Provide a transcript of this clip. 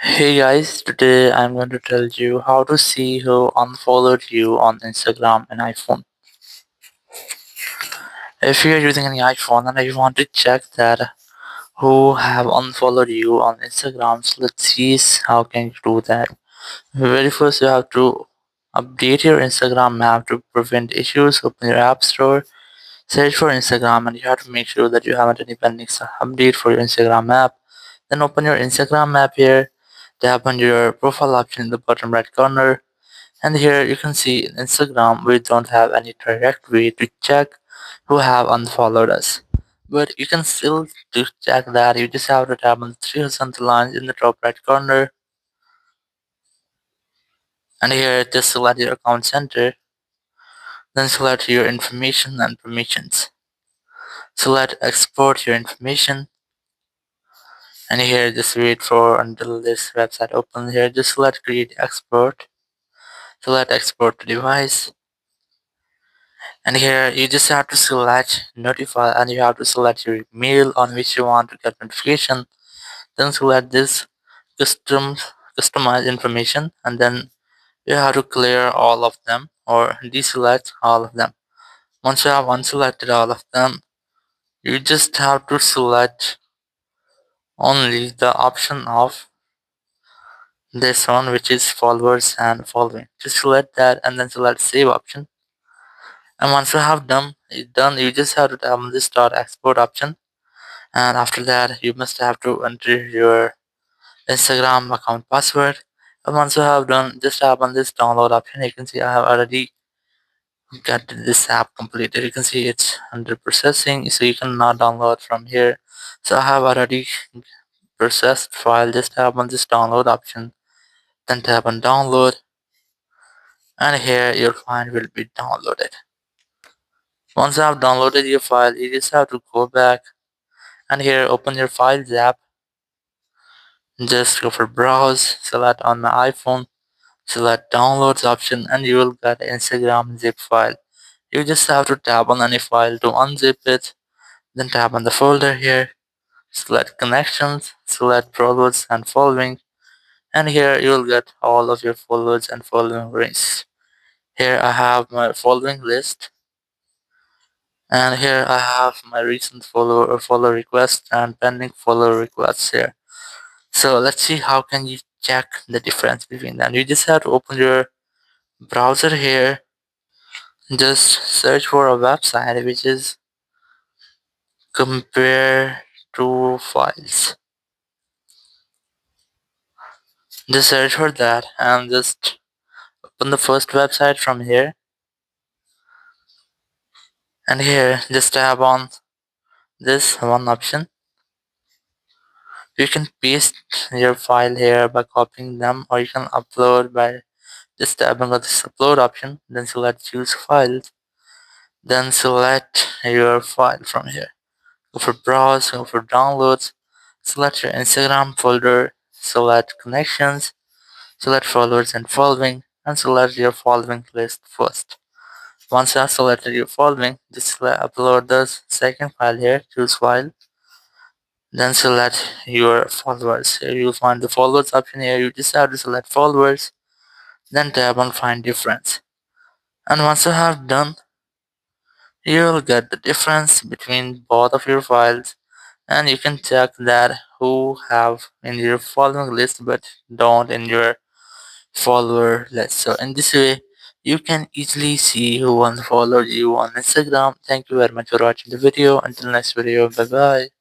Hey guys, today I'm going to tell you how to see who unfollowed you on Instagram and iPhone. If you're using any iPhone and you want to check that who have unfollowed you on Instagram, so let's see how can you do that. Very first you have to update your Instagram map to prevent issues, open your app store, search for Instagram and you have to make sure that you haven't any pending update for your Instagram app. Then open your Instagram app here, tap on your profile option in the bottom right corner. And here you can see in Instagram we don't have any direct way to check who have unfollowed us. But you can still to check that. You just have to tap on the three horizontal lines in the top right corner. And here just select your account center. Then select your information and permissions. Select export your information. And here just wait for until this website opens. Here just select create export. Select export to device. And here you just have to select notify and you have to select your email on which you want to get notification. Then select this custom customize information and then you have to clear all of them or deselect all of them. Once you have unselected all of them, you just have to select only the option of this one which is followers and following. Just select that and then select save option. And once you have done, you just have to tap on this dot export option. And after that you must have to enter your Instagram account password. And once you have done, just tap on this download option. You can see I have already got this app completed. You can see it's under processing, so you can now download from here. So I have already processed file. Just tap on this download option, then tap on download, and here your file will be downloaded. Once you have downloaded your file, you just have to go back and here open your files app. Just go for browse, select on my iPhone, select downloads option and you will get Instagram zip file. You just have to tap on any file to unzip it, then tap on the folder here, select connections, select followers and following, and here you will get all of your followers and following links. Here I have my following list, and here I have my recent follow requests and pending follow requests here. So let's see how can you check the difference between them. You just have to open your browser here. Just search for a website which is compare to files. Just search for that and just open the first website from here. And here just tap on this one option. You can paste your file here by copying them or you can upload by just tapping on this upload option. Then select choose files. Then select your file from here. Go for browse, go for downloads, select your Instagram folder, select connections, select followers and following, and select your following list first. Once you have selected your following, just upload the second file here, choose file, then select your followers. Here you'll find the followers option here, you just have to select followers, then tap on find difference. And once you have done, you'll get the difference between both of your files and you can check that who have in your following list but don't in your follower list. So in this way you can easily see who unfollowed you on Instagram. Thank you very much for watching the video. Until next video, bye bye.